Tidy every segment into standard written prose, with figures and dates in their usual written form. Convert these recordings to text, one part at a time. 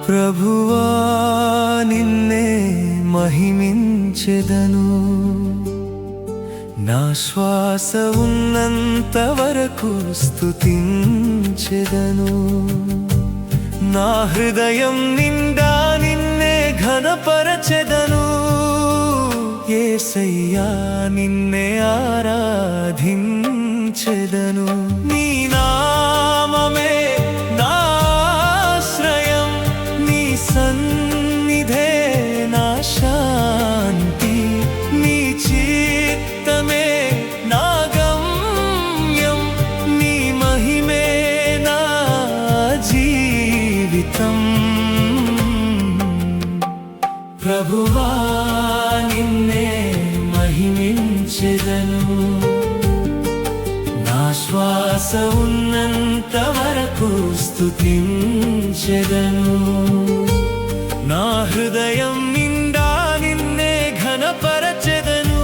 ప్రభువా నిన్నే మహిమించెదను, నా శ్వాస ఉన్నంత వరకు స్తుతించెదను. నా హృదయం నిండా నిన్నే ఘనపరచెదను. యేసయ్యా నిన్నే ఆరాధించెదను. నీ నామమే నా ఆశ్రయం, నీ సన్నిధే నా శాంతి, నీ చిత్తమే నా గమ్యం, నీ మహిమే నా జీవితం. ప్రభువా నిన్నే మహిమించెదను, నా శ్వాస ఉన్నంత వరకు స్తుతించెదను. నా హృదయం నిండా నిన్నే ఘనపరచెదను.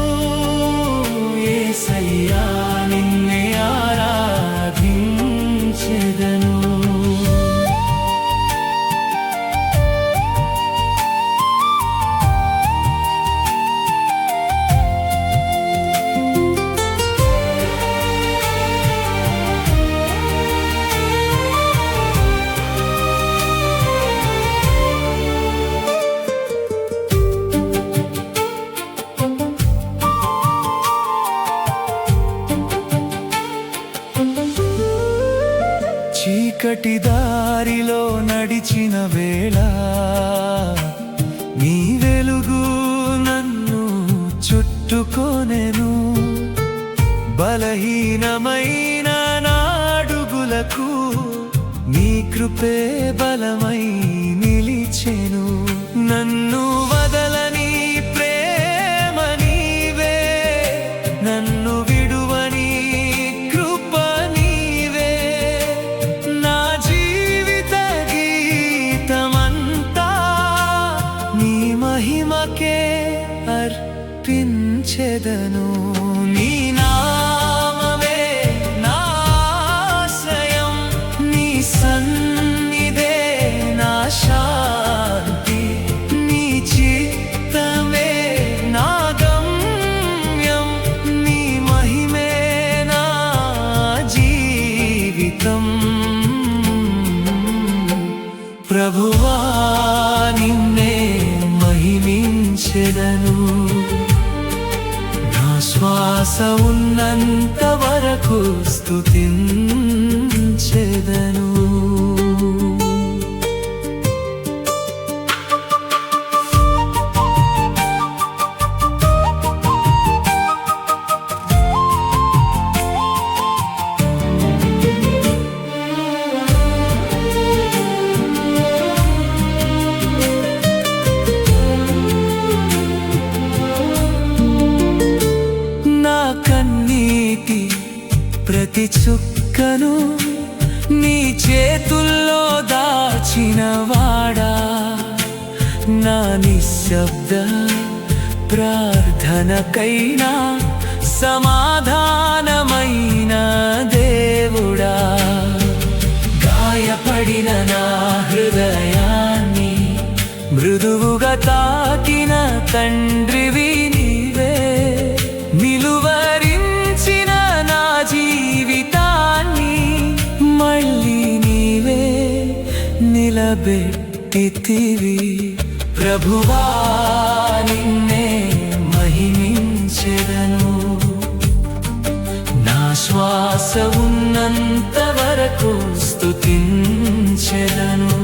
యేసయ్యా నిన్నే ఆరాధించెదను. చీకటి దారిలో నడిచిన వేళ నీ వెలుగు నన్ను చుట్టుకొనెను. బలహీనమైన నా అడుగులకు నీ కృపే బలమై నిలిచెను. నన్ను వదలని ప్రేమ నీవే, నన్ను విడువని కృప నీవే. నా జీవిత గీతమంతా నీ మహిమకే అర్పించెదను. నీ నామమే నా ఆశ్రయం, నీ సన్నిధే నా శాంతి, నీ చిత్తమే నా గమ్యం, నీ మహిమే నా జీవితం. ప్రభువా నిన్నే మహిమించెదను, నా శ్వాస ఉన్నంత వరకు స్తుతించెదను. కన్నీటి ప్రతి చుక్కను నీ చేతుల్లో దాచినవాడా, నా నిశ్శబ్ద ప్రార్థనకైనా సమాధానమైన దేవుడా. గాయపడిన నా హృదయాన్ని మృదువుగా తాకిన తండ్రివి నీవే. నిలువరించిన నా జీవితాన్ని మళ్ళీ నీవే నిలబెట్టితివి. ప్రభువా నిన్నే మహిమించెదను, నా శ్వాస ఉన్నంత వరకు స్తుతించెదను.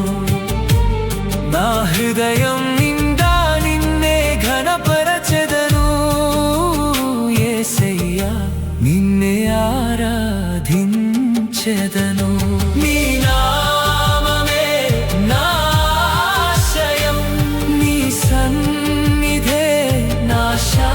నా హృదయం నిండా నిన్నే ఘనపరచెదను. యేసయ్యా నిన్నే ఆరాధించెదను. నీ నామమే నా ఆశ్రయం, నీ సన్నిధే నా శాంతి.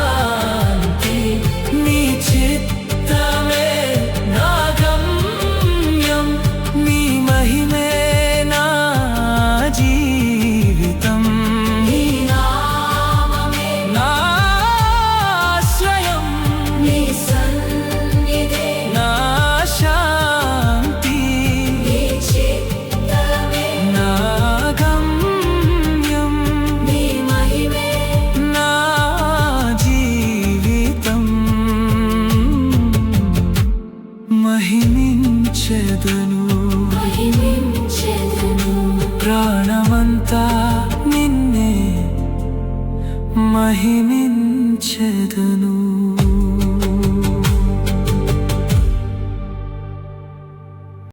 మహిమించెదను.